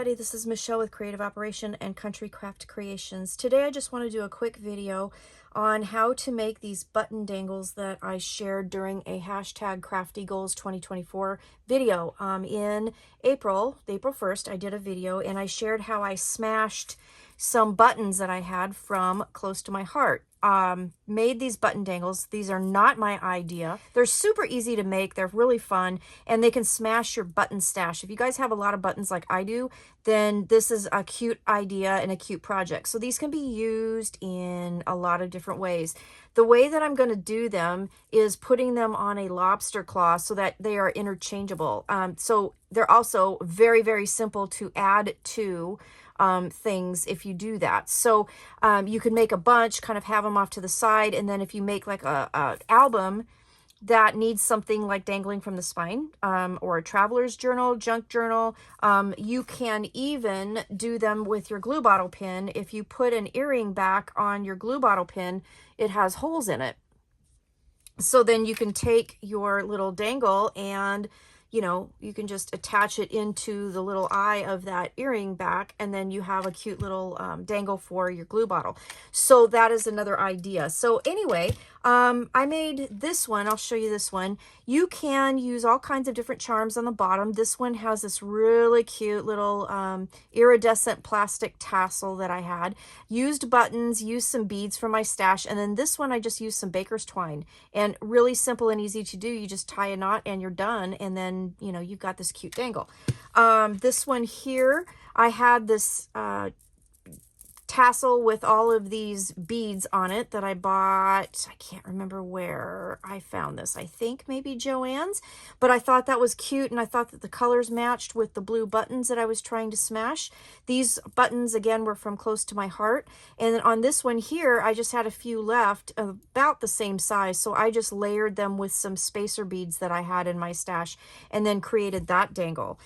everybody, this is Michelle with Creative Operation and Country Craft Creations. Today I just want to do a quick video on how to make these button dangles that I shared during a hashtag Crafty Goals 2024 video. In April 1st, I did a video and I shared how I smashed some buttons that I had from close to my heart. Made these button dangles. These are not my idea. They're super easy to make. They're really fun and they can smash your button stash. If you guys have a lot of buttons like I do, then this is a cute idea and a cute project. So these can be used in a lot of different ways. The way that I'm going to do them is putting them on a lobster claw so that they are interchangeable. So they're also very, very simple to add to things if you do that. So you can make a bunch, kind of have them off to the side, and then if you make like a album that needs something like dangling from the spine, or a traveler's journal, junk journal, you can even do them with your glue bottle pin. If you put an earring back on your glue bottle pin, it has holes in it. So then you can take your little dangle and you can just attach it into the little eye of that earring back, and then you have a cute little dangle for your glue bottle. So that is another idea. So anyway, I made this one. I'll show you this one. You can use all kinds of different charms on the bottom. This one has this really cute little iridescent plastic tassel that I had. Used buttons, used some beads from my stash, and then this one I just used some baker's twine. And really simple and easy to do. You just tie a knot and you're done, and then you've got this cute dangle. This one here, I had this tassel with all of these beads on it that I bought. I can't remember where I found this. I think maybe Joann's, but I thought that was cute, and I thought that the colors matched with the blue buttons that I was trying to smash. These buttons again were from close to my heart, and on this one here I just had a few left about the same size, so I just layered them with some spacer beads that I had in my stash and then created that dangle.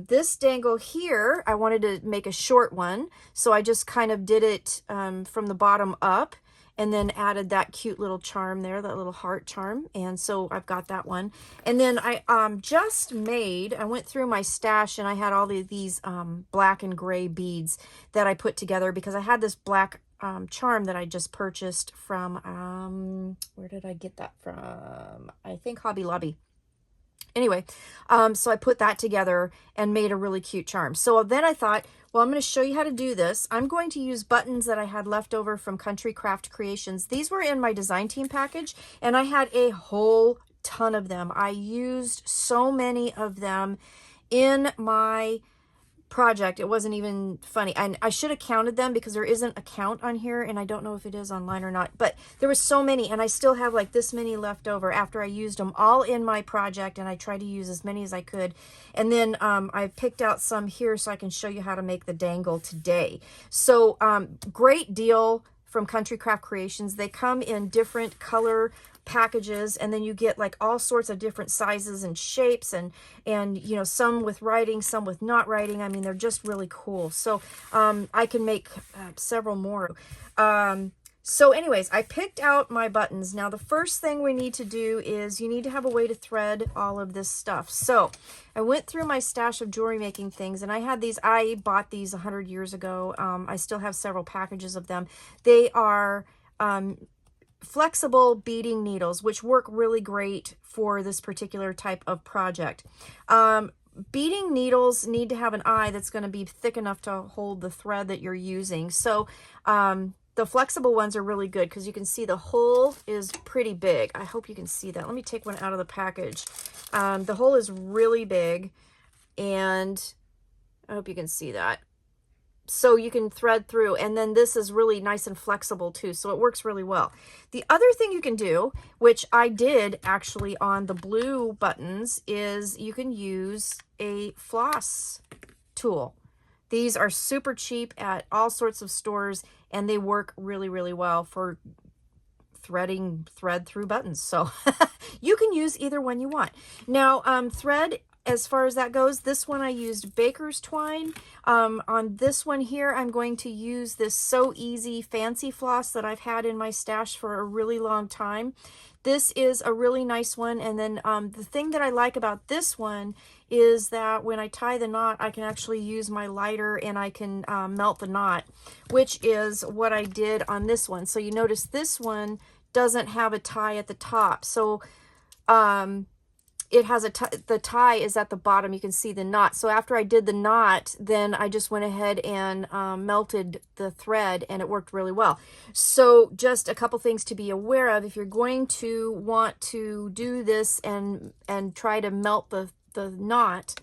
This dangle here, I wanted to make a short one, so I just kind of did it from the bottom up and then added that cute little charm there, that little heart charm, and so I've got that one. And then I I went through my stash and I had all of these black and gray beads that I put together because I had this black charm that I just purchased from, where did I get that from? I think Hobby Lobby. Anyway, so I put that together and made a really cute charm. So then I thought, well, I'm going to show you how to do this. I'm going to use buttons that I had left over from Country Craft Creations. These were in my design team package, and I had a whole ton of them. I used so many of them in my project. It wasn't even funny, and I should have counted them because there isn't a count on here, and I don't know if it is online or not, but there was so many, and I still have like this many left over after I used them all in my project, and I tried to use as many as I could. And then I picked out some here so I can show you how to make the dangle today. So great deal from Country Craft Creations. They come in different color packages, and then you get like all sorts of different sizes and shapes, and some with writing, some with not writing. I mean, they're just really cool. So I can make several more. So anyways, I picked out my buttons. Now the first thing we need to do is you need to have a way to thread all of this stuff. So I went through my stash of jewelry making things, and I had these. I bought these 100 years ago. I still have several packages of them. They are flexible beading needles, which work really great for this particular type of project. Beading needles need to have an eye that's going to be thick enough to hold the thread that you're using. So the flexible ones are really good because you can see the hole is pretty big. I hope you can see that. Let me take one out of the package. The hole is really big, and I hope you can see that. So you can thread through, and then this is really nice and flexible too, so it works really well. The other thing you can do, which I did actually on the blue buttons, is you can use a floss tool. These are super cheap at all sorts of stores, and they work really, really well for thread through buttons. So you can use either one you want. Now, thread as far as that goes. This one I used baker's twine. On this one here, I'm going to use this So Easy fancy floss that I've had in my stash for a really long time. This is a really nice one. And then the thing that I like about this one is that when I tie the knot, I can actually use my lighter and I can melt the knot, which is what I did on this one. So you notice this one doesn't have a tie at the top. So it has the tie is at the bottom. You can see the knot. So after I did the knot, then I just went ahead and melted the thread, and it worked really well. So just a couple things to be aware of if you're going to want to do this and try to melt the knot.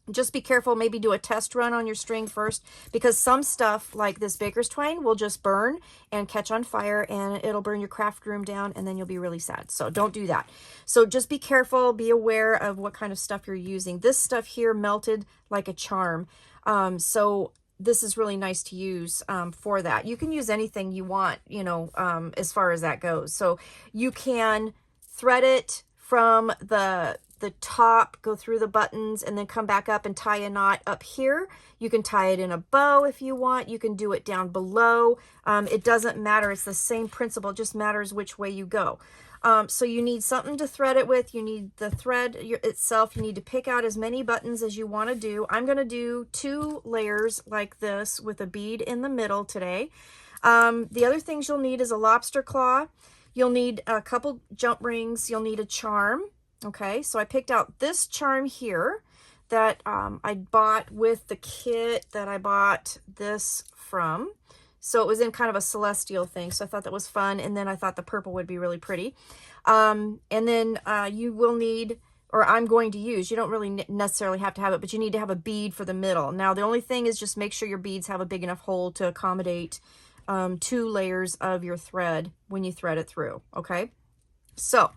Just be careful, maybe do a test run on your string first, because some stuff like this baker's twine will just burn and catch on fire, and it'll burn your craft room down, and then you'll be really sad. So don't do that. So just be careful, be aware of what kind of stuff you're using. This stuff here melted like a charm. So this is really nice to use for that. You can use anything you want, you know, as far as that goes. So you can thread it from the top, go through the buttons, and then come back up and tie a knot up here. You can tie it in a bow if you want. You can do it down below. It doesn't matter. It's the same principle. It just matters which way you go. So you need something to thread it with. You need the thread itself. You need to pick out as many buttons as you want to do. I'm going to do 2 layers like this with a bead in the middle today. The other things you'll need is a lobster claw. You'll need a couple jump rings. You'll need a charm. Okay, so I picked out this charm here that I bought with the kit that I bought this from. So it was in kind of a celestial thing, so I thought that was fun, and then I thought the purple would be really pretty. And then you will need, or I'm going to use, you don't really necessarily have to have it, but you need to have a bead for the middle. Now, the only thing is just make sure your beads have a big enough hole to accommodate 2 layers of your thread when you thread it through, okay? So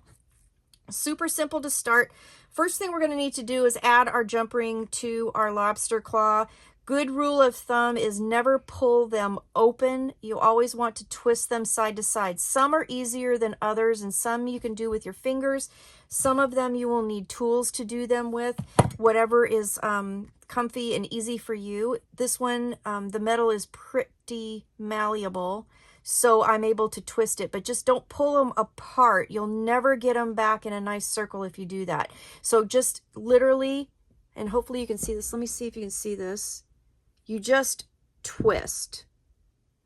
super simple to start. First thing we're going to need to do is add our jump ring to our lobster claw. Good rule of thumb is never pull them open. You always want to twist them side to side. Some are easier than others, and some you can do with your fingers. Some of them you will need tools to do them with, whatever is comfy and easy for you. This one, the metal is pretty malleable, so I'm able to twist it, but just don't pull them apart. You'll never get them back in a nice circle if you do that. So just literally, and hopefully you can see this. Let me see if you can see this. You just twist,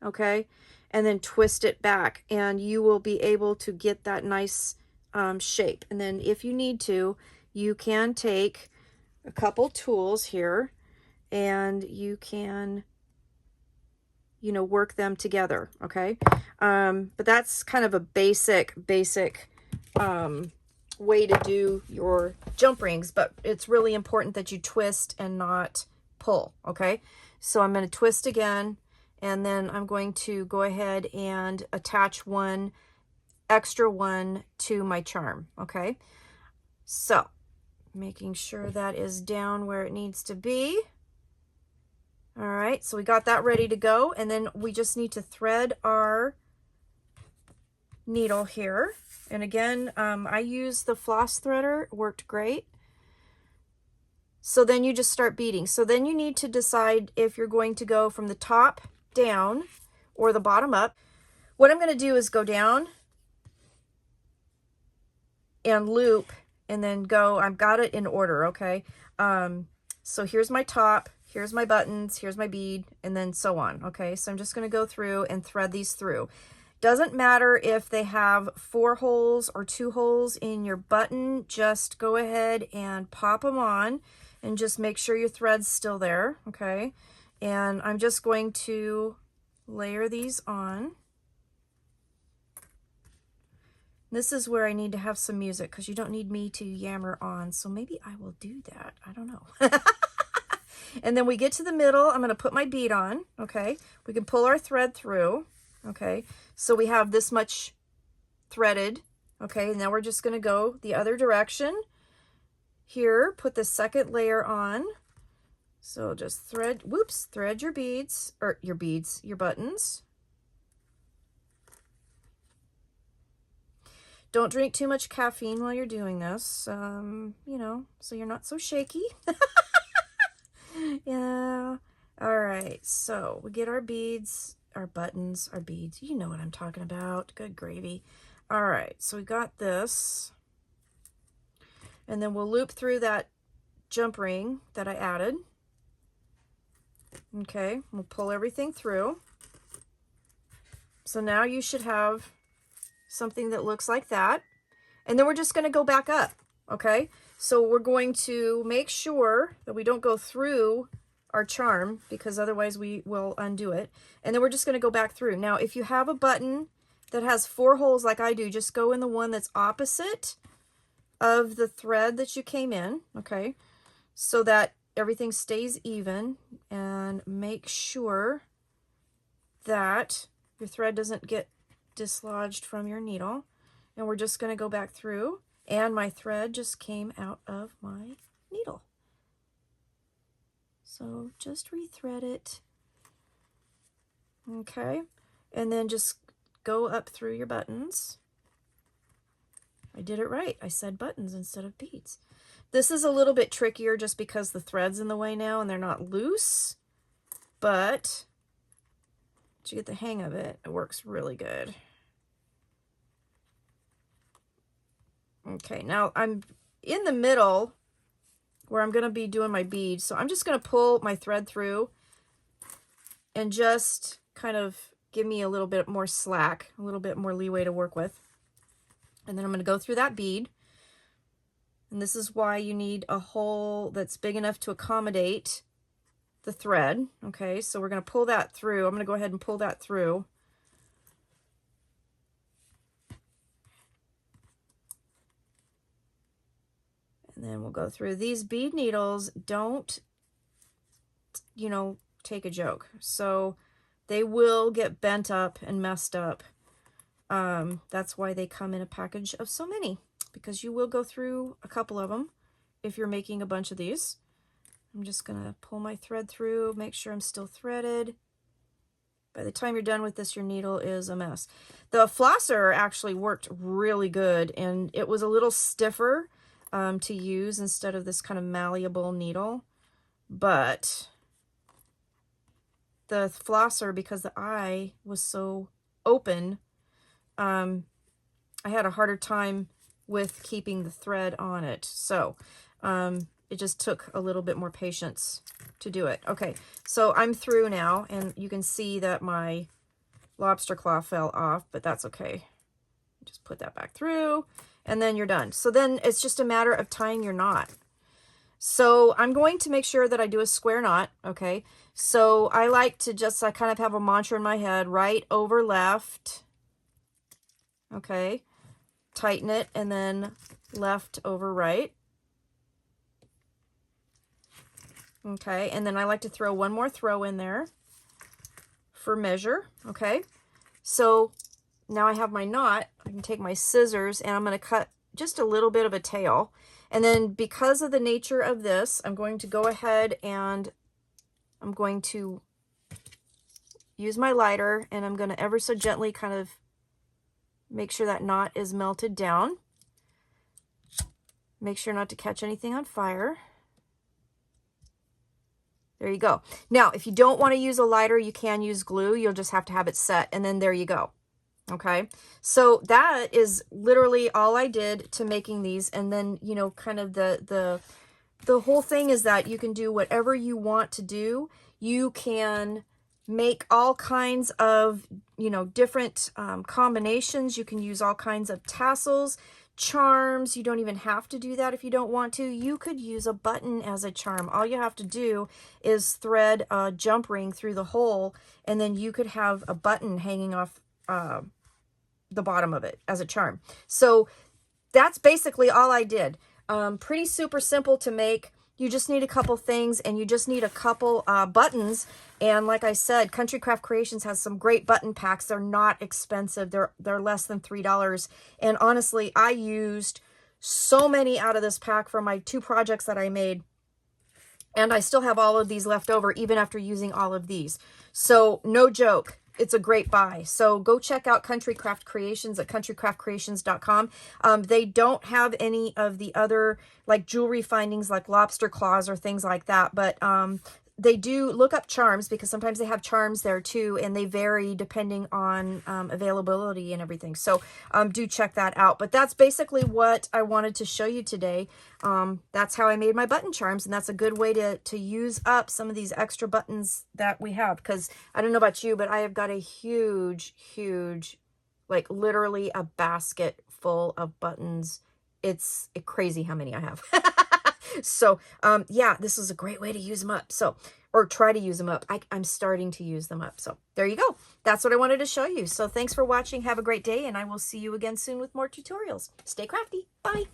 okay? And then twist it back, and you will be able to get that nice shape. And then if you need to, you can take a couple tools here, and you can, you know, work them together, okay? But that's kind of a basic way to do your jump rings, but it's really important that you twist and not pull, okay? So I'm going to twist again, and then I'm going to go ahead and attach one extra one to my charm, okay? So making sure that is down where it needs to be. All right, so we got that ready to go, and then we just need to thread our needle here. And again, I used the floss threader, it worked great. So then you just start beading. So then you need to decide if you're going to go from the top down or the bottom up. What I'm going to do is go down and loop and then go. I've got it in order, okay? So here's my top, here's my buttons, here's my bead, and then so on, okay? So I'm just going to go through and thread these through. Doesn't matter if they have 4 holes or 2 holes in your button, just go ahead and pop them on and just make sure your thread's still there, okay? And I'm just going to layer these on. This is where I need to have some music because you don't need me to yammer on, so maybe I will do that. I don't know. And then we get to the middle. I'm going to put my bead on, okay? We can pull our thread through, okay? So we have this much threaded, okay? Now we're just going to go the other direction. Here, put the second layer on. So just thread, whoops, thread your beads, or your buttons. Don't drink too much caffeine while you're doing this, you know, so you're not so shaky. Yeah. All right, so we get our beads, our buttons, our beads. You know what I'm talking about. Good gravy. All right, so we got this. And then we'll loop through that jump ring that I added. Okay, we'll pull everything through. So now you should have something that looks like that. And then we're just going to go back up, okay? So we're going to make sure that we don't go through our charm, because otherwise we will undo it. And then we're just going to go back through. Now, if you have a button that has 4 holes like I do, just go in the one that's opposite of the thread that you came in, okay? So that everything stays even, and make sure that your thread doesn't get dislodged from your needle. And we're just going to go back through, and my thread just came out of my needle. So just rethread it. Okay, and then just go up through your buttons. I did it right. I said buttons instead of beads. This is a little bit trickier just because the thread's in the way now and they're not loose, but to get the hang of it, it works really good. Okay, now I'm in the middle where I'm going to be doing my beads, so I'm just going to pull my thread through and just kind of give me a little bit more slack, a little bit more leeway to work with. And then I'm going to go through that bead. And this is why you need a hole that's big enough to accommodate the thread. Okay, so we're going to pull that through. I'm going to go ahead and pull that through. And then we'll go through. These bead needles don't, you know, take a joke. So they will get bent up and messed up. That's why they come in a package of so many, because you will go through a couple of them if you're making a bunch of these. I'm just going to pull my thread through, make sure I'm still threaded. By the time you're done with this, your needle is a mess. The flosser actually worked really good, and it was a little stiffer to use instead of this kind of malleable needle. But the flosser, because the eye was so open, I had a harder time with keeping the thread on it. So it just took a little bit more patience to do it. Okay, so I'm through now, and you can see that my lobster claw fell off, but that's okay. Just put that back through, and then you're done. So then it's just a matter of tying your knot. So I'm going to make sure that I do a square knot, okay? So I like to just, I kind of have a mantra in my head, right over left, okay? Tighten it, and then left over right. Okay, and then I like to throw one more throw in there for measure, okay? So now I have my knot. I can take my scissors, and I'm going to cut just a little bit of a tail. And then because of the nature of this, I'm going to go ahead and I'm going to use my lighter, and I'm going to ever so gently kind of make sure that knot is melted down. Make sure not to catch anything on fire. There you go. Now, if you don't want to use a lighter, you can use glue. You'll just have to have it set, and then there you go. Okay, so that is literally all I did to making these. And then, you know, kind of the whole thing is that you can do whatever you want to do. You can make all kinds of, you know, different combinations. You can use all kinds of tassels, charms. You don't even have to do that if you don't want to. You could use a button as a charm. All you have to do is thread a jump ring through the hole, and then you could have a button hanging off the bottom of it as a charm. So that's basically all I did. Pretty super simple to make. You just need a couple things, and you just need a couple buttons. And like I said, Country Craft Creations has some great button packs. They're not expensive. They're less than $3. And honestly, I used so many out of this pack for my 2 projects that I made. And I still have all of these left over, even after using all of these. So no joke. it's a great buy. So go check out Country Craft Creations at countrycraftcreations.com. They don't have any of the other like jewelry findings like lobster claws or things like that, but they do look up charms because sometimes they have charms there too, and they vary depending on availability and everything. So do check that out. But that's basically what I wanted to show you today. That's how I made my button charms, and that's a good way to use up some of these extra buttons that we have, because I don't know about you, but I have got a huge, like literally a basket full of buttons. It's crazy how many I have. So, yeah, this is a great way to use them up. So, or try to use them up. I'm starting to use them up. So there you go. That's what I wanted to show you. So thanks for watching. Have a great day, and I will see you again soon with more tutorials. Stay crafty. Bye.